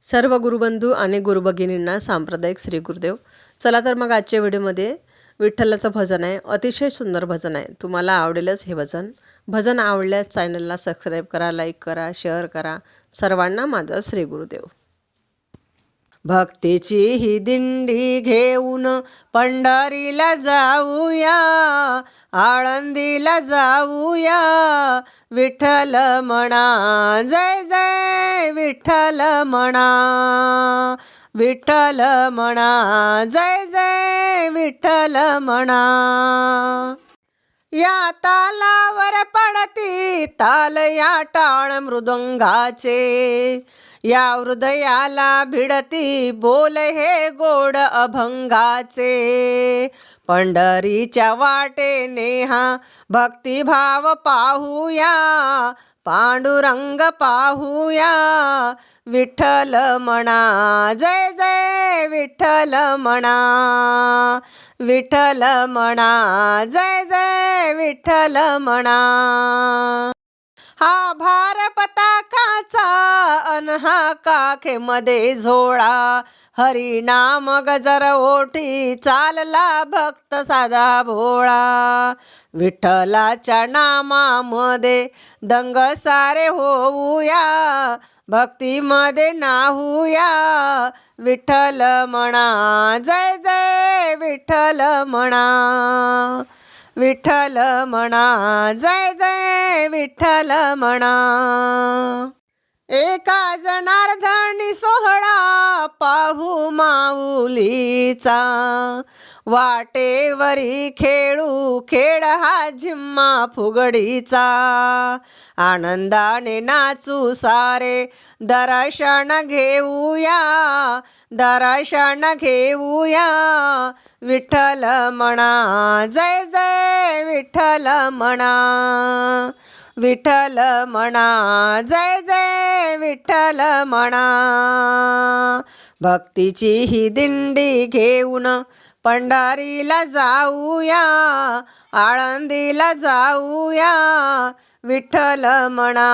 सर्व गुरुबंधू आणि गुरुभगिनींना सांप्रदायिक श्री गुरुदेव. चला तर मग आजच्या व्हिडिओमध्ये विठ्ठलाचं भजन आहे. अतिशय सुंदर भजन आहे. तुम्हाला आवडेलच हे भजन. भजन आवडल्यास चॅनलला सबस्क्राईब करा, लाईक करा, शेअर करा. सर्वांना माझा श्री गुरुदेव. भक्तीची ही दिंडी घेऊन पंढरीला जाऊया, आळंदीला जाऊया. विठ्ठल म्हणा, जय जय विठ्ठल म्हणा, विठ्ठल म्हणा, जय जय विठ्ठल म्हणा. या तालावर पडती ताल या टाळ मृदंगाचे, या हृदयाला भिडती बोल हे गोड अभंगाचे. पंढरीच्या वाटेने हा भक्तिभाव पाहूया, पांडुरंग पाहूया. विठ्ठल म्हणा, जय जय विठ्ठल म्हणा, विठ्ठल म्हणा, जय जय विठ्ठल म्हणा. हा भार पताकाचा अन हा काखेमध्ये झोळा, हरिनाम गजर ओठी चालला भक्त साधा भोळा. विठ्ठलाच्या नामामध्ये दंग सारे होऊया, भक्तीमध्ये नाहूया. विठ्ठल म्हणा, जय जय विठ्ठल म्हणा, विठ्ठल म्हणा, जय जय विठ्ठल म्हणा. एका जनार्दनी सोहळा पाहू माऊलीचा, वाटेवरी खेळू खेळ हा झिम्मा फुगडीचा. आनंदाने नाचू सारे दर्शन घेऊया, दर्शन घेऊया. विठ्ठल म्हणा, जय जय विठ्ठल म्हणा, विठ्ठल म्हणा, जय जय विठ्ठल म्हणा. भक्तीची ही दिंडी घेऊन पंढरीला जाऊया, आळंदीला जाऊया. विठ्ठल म्हणा,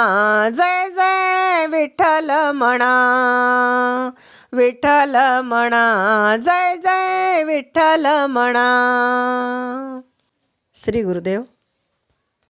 जय जय विठ्ठल म्हणा, विठ्ठल म्हणा, जय जय विठ्ठल म्हणा. श्री गुरुदेव.